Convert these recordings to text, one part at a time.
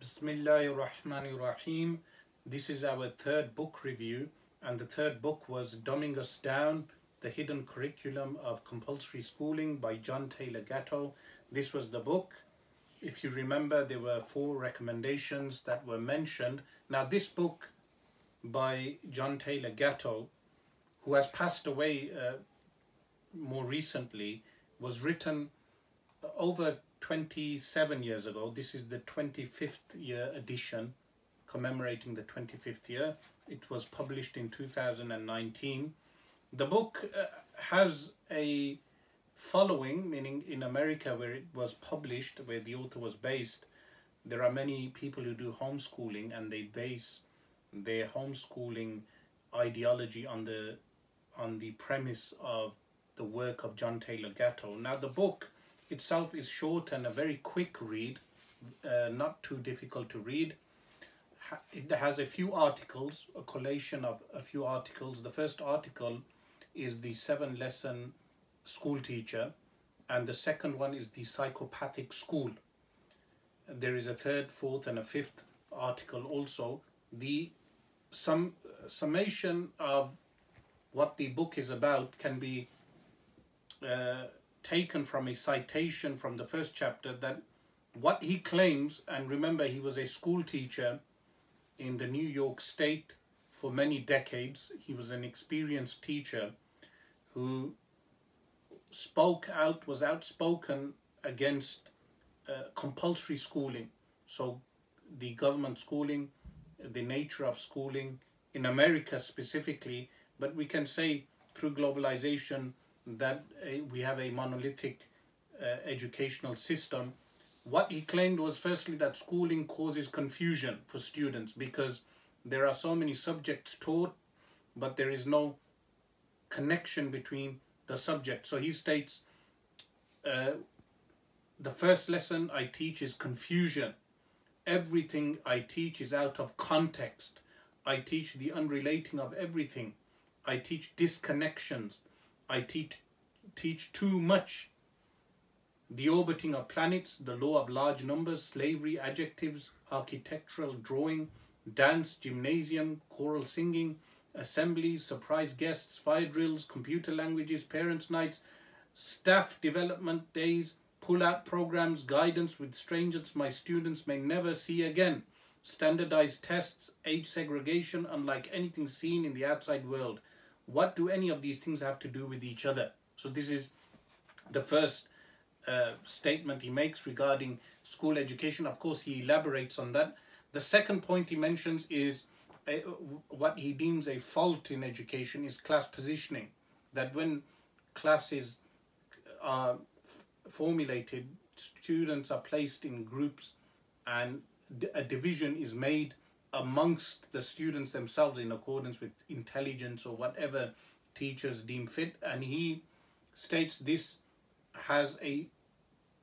Bismillahirrahmanirrahim. This is our third book review, and the third book was Dumbing Us Down, The Hidden Curriculum of Compulsory Schooling by John Taylor Gatto. This was the book. If you remember, there were 4 recommendations that were mentioned. Now, this book by John Taylor Gatto, who has passed away more recently, was written over 27 years ago. This is the 25th year edition, commemorating the 25th year. It was published in 2019. The book has a following, meaning in America where it was published, where the author was based, there are many people who do homeschooling, and they base their homeschooling ideology on the premise of the work of John Taylor Gatto. Now, the book itself is short and a very quick read, not too difficult to read. It has a few articles, a collation of a few articles. The first article is the 7-lesson school teacher, and the second one is the Psychopathic School. There is a third, fourth, and a fifth article also. The summation of what the book is about can be taken from a citation from the first chapter, that what he claims, and remember, he was a school teacher in the New York State for many decades. He was an experienced teacher who spoke out, was outspoken against compulsory schooling. So the government schooling, the nature of schooling in America specifically, but we can say through globalization that we have a monolithic educational system. What he claimed was firstly that schooling causes confusion for students because there are so many subjects taught, but there is no connection between the subjects. So he states, the first lesson I teach is confusion. Everything I teach is out of context. I teach the unrelating of everything. I teach disconnections. I teach too much. The orbiting of planets, the law of large numbers, slavery, adjectives, architectural drawing, dance, gymnasium, choral singing, assemblies, surprise guests, fire drills, computer languages, parents' nights, staff development days, pull-out programs, guidance with strangers my students may never see again, standardized tests, age segregation unlike anything seen in the outside world. What do any of these things have to do with each other? So this is the first statement he makes regarding school education. Of course, he elaborates on that. The second point he mentions is what he deems a fault in education is class positioning. That when classes are formulated, students are placed in groups and a division is made amongst the students themselves in accordance with intelligence or whatever teachers deem fit, and he states this has a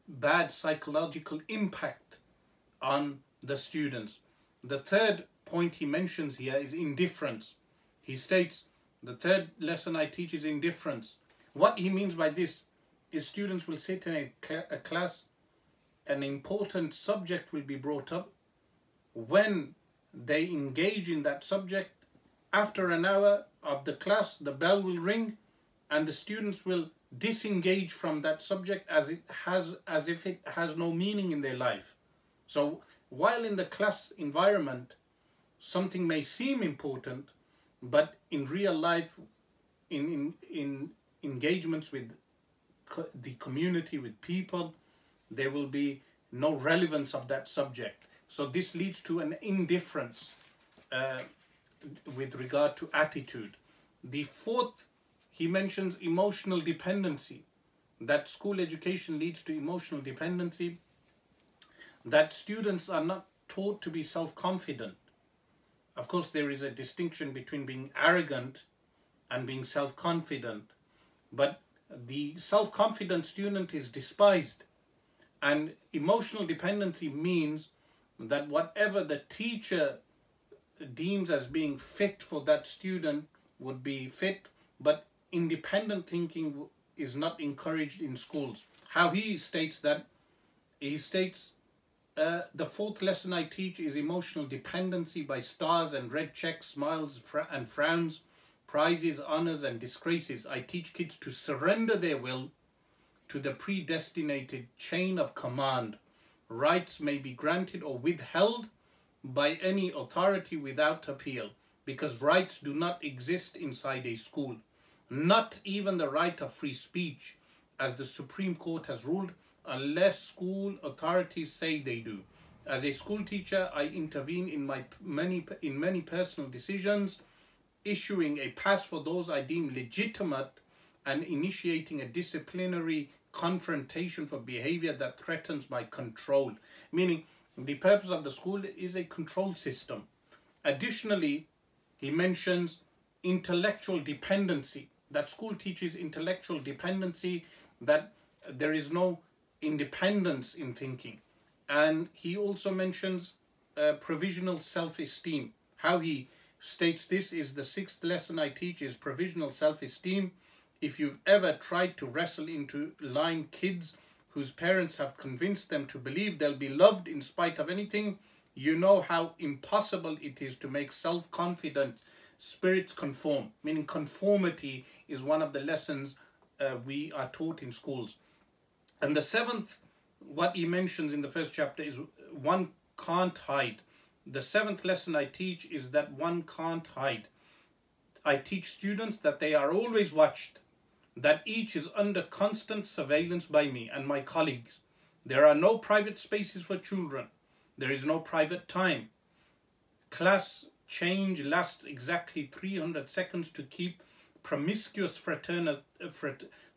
bad psychological impact on the students. The third point he mentions here is indifference. He states the third lesson I teach is indifference. What he means by this is students will sit in a class, an important subject will be brought up. When they engage in that subject, after an hour of the class, the bell will ring and the students will disengage from that subject as if it has no meaning in their life. So while in the class environment something may seem important, but in real life, in engagements with the community, with people, there will be no relevance of that subject. So this leads to an indifference with regard to attitude. The fourth, he mentions emotional dependency, that school education leads to emotional dependency, that students are not taught to be self-confident. Of course, there is a distinction between being arrogant and being self-confident, but the self-confident student is despised, and emotional dependency means that whatever the teacher deems as being fit for that student would be fit, but independent thinking is not encouraged in schools. How he states that, he states The fourth lesson I teach is emotional dependency by stars and red checks, smiles and frowns, prizes, honors and disgraces. I teach kids to surrender their will to the predestinated chain of command. Rights may be granted or withheld by any authority without appeal, because rights do not exist inside a school. Not even the right of free speech, as the Supreme Court has ruled, unless school authorities say they do. As a school teacher, I intervene in many personal decisions, issuing a pass for those I deem legitimate and initiating a disciplinary confrontation for behavior that threatens my control. Meaning, the purpose of the school is a control system. Additionally, he mentions intellectual dependency, that school teaches intellectual dependency, that there is no independence in thinking. And he also mentions provisional self-esteem. How he states this is the sixth lesson I teach is provisional self-esteem. If you've ever tried to wrestle into line kids whose parents have convinced them to believe they'll be loved in spite of anything, you know how impossible it is to make self-confident spirits conform. Meaning conformity is one of the lessons we are taught in schools. And the seventh, what he mentions in the first chapter is one can't hide. The seventh lesson I teach is that one can't hide. I teach students that they are always watched, that each is under constant surveillance by me and my colleagues. There are no private spaces for children. There is no private time. Class change lasts exactly 300 seconds to keep promiscuous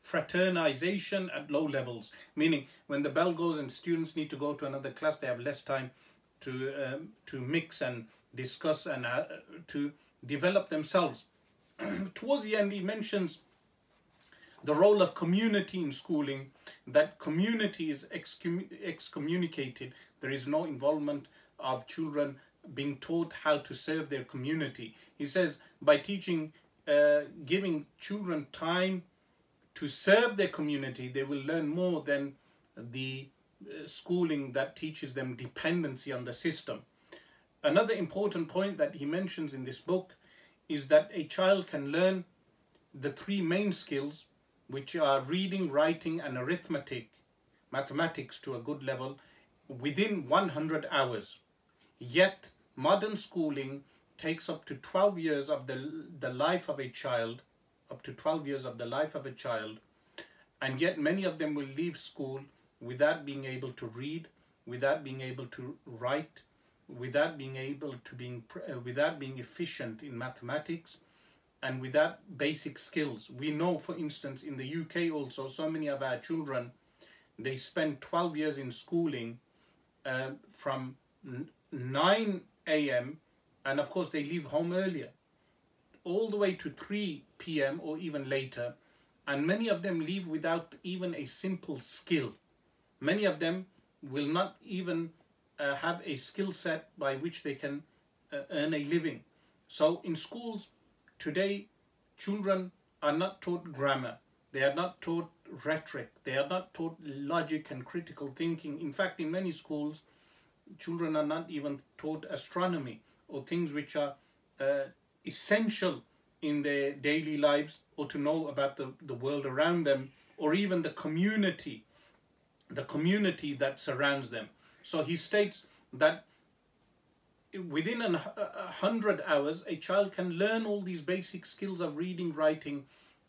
fraternization at low levels. Meaning, when the bell goes and students need to go to another class, they have less time to mix and discuss and to develop themselves. Towards the end, he mentions the role of community in schooling, that community is excommunicated. There is no involvement of children being taught how to serve their community. He says by teaching, giving children time to serve their community, they will learn more than the schooling that teaches them dependency on the system. Another important point that he mentions in this book is that a child can learn the three main skills, which are reading, writing and arithmetic, mathematics to a good level, within 100 hours. Yet modern schooling takes up to 12 years of the life of a child, and yet many of them will leave school without being able to read, without being able to write, without being efficient in mathematics, and without basic skills. We know, for instance, in the UK also, so many of our children, they spend 12 years in schooling from 9 a.m. and of course they leave home earlier, all the way to 3 p.m. or even later, and many of them leave without even a simple skill. Many of them will not even have a skill set by which they can earn a living. So in schools today, children are not taught grammar, they are not taught rhetoric, they are not taught logic and critical thinking. In fact, in many schools, children are not even taught astronomy or things which are essential in their daily lives, or to know about the world around them, or even the community that surrounds them. So he states that within 100 hours, a child can learn all these basic skills of reading, writing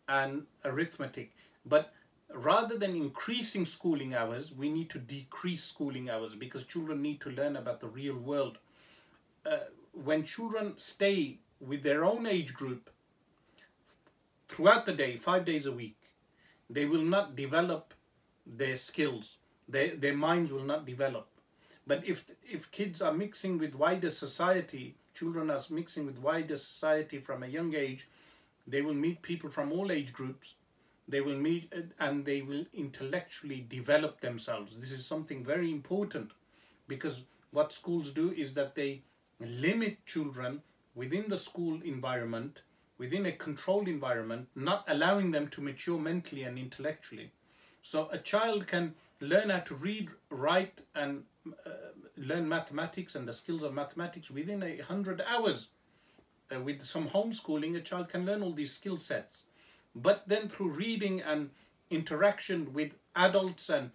and arithmetic. But rather than increasing schooling hours, we need to decrease schooling hours, because children need to learn about the real world. When children stay with their own age group throughout the day, 5 days a week, they will not develop their skills. Their minds will not develop. But if kids are mixing with wider society, children are mixing with wider society from a young age, they will meet people from all age groups. They will meet and they will intellectually develop themselves. This is something very important, because what schools do is that they limit children within the school environment, within a controlled environment, not allowing them to mature mentally and intellectually. So a child can learn how to read, write, and learn mathematics and the skills of mathematics within 100 hours. With some homeschooling, a child can learn all these skill sets. But then through reading and interaction with adults and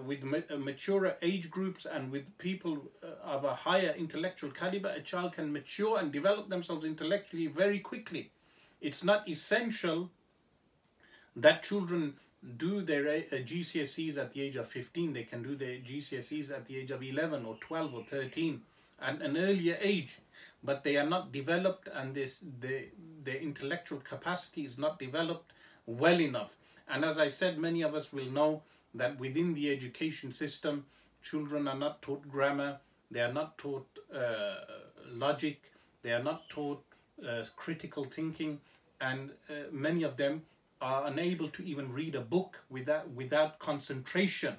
with mature age groups and with people of a higher intellectual caliber, a child can mature and develop themselves intellectually very quickly. It's not essential that children do their GCSEs at the age of 15. They can do their GCSEs at the age of 11 or 12 or 13 at an earlier age, but they are not developed, and their intellectual capacity is not developed well enough. And as I said, many of us will know that within the education system, children are not taught grammar, they are not taught logic, they are not taught critical thinking, and many of them are unable to even read a book without concentration.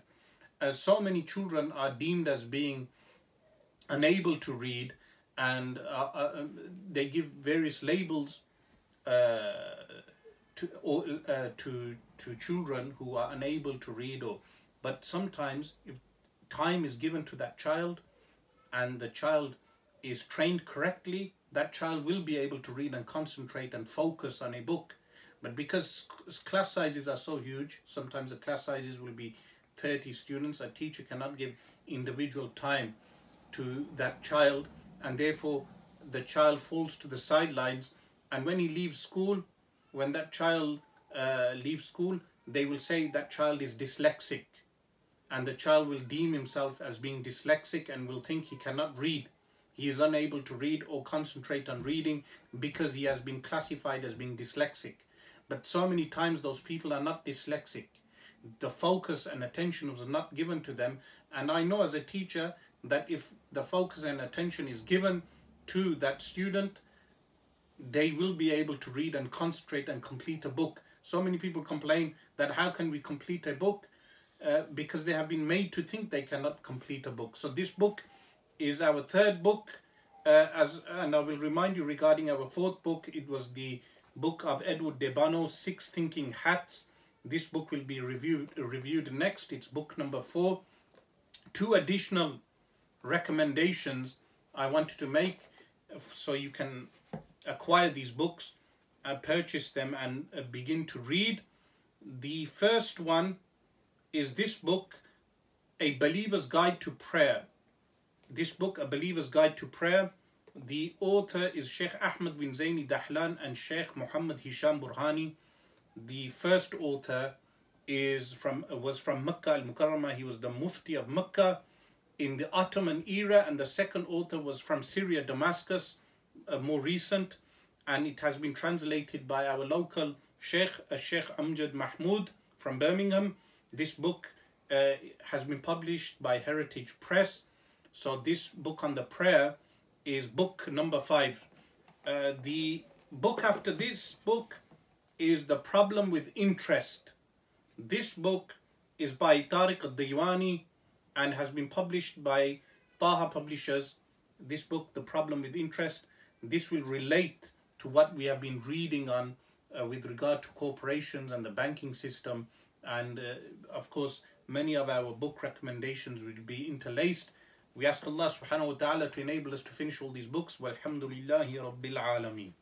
So many children are deemed as being unable to read, and they give various labels to children who are unable to read. But sometimes if time is given to that child and the child is trained correctly, that child will be able to read and concentrate and focus on a book. But because class sizes are so huge, sometimes the class sizes will be 30 students, a teacher cannot give individual time to that child, and therefore the child falls to the sidelines. And when he leaves school, when that child leaves school, they will say that child is dyslexic, and the child will deem himself as being dyslexic and will think he cannot read. He is unable to read or concentrate on reading because he has been classified as being dyslexic. But so many times those people are not dyslexic. The focus and attention was not given to them. And I know as a teacher that if the focus and attention is given to that student, they will be able to read and concentrate and complete a book. So many people complain that how can we complete a book? Because they have been made to think they cannot complete a book. So this book is our third book. And I will remind you regarding our fourth book, it was the book of Edward de Bono, Six Thinking Hats. This book will be reviewed next. It's book number 4. 2 additional recommendations I wanted to make so you can acquire these books, purchase them and begin to read. The first one is this book, A Believer's Guide to Prayer. This book, A Believer's Guide to Prayer, the author is Sheikh Ahmed bin Zaini Dahlan and Sheikh Muhammad Hisham Burhani. The first author was from Mecca al-Mukarramah. He was the Mufti of Mecca in the Ottoman era, and the second author was from Syria, Damascus, more recent, and it has been translated by our local Sheikh Amjad Mahmood from Birmingham. This book has been published by Heritage Press. So this book on the prayer is book number 5. The book after this book is The Problem with Interest. This book is by Tariq al-Diwani and has been published by Taha Publishers. This book, The Problem with Interest, this will relate to what we have been reading on with regard to corporations and the banking system. And of course, many of our book recommendations will be interlaced. We ask Allah subhanahu wa ta'ala to enable us to finish all these books. Walhamdulillahi Rabbil Alameen.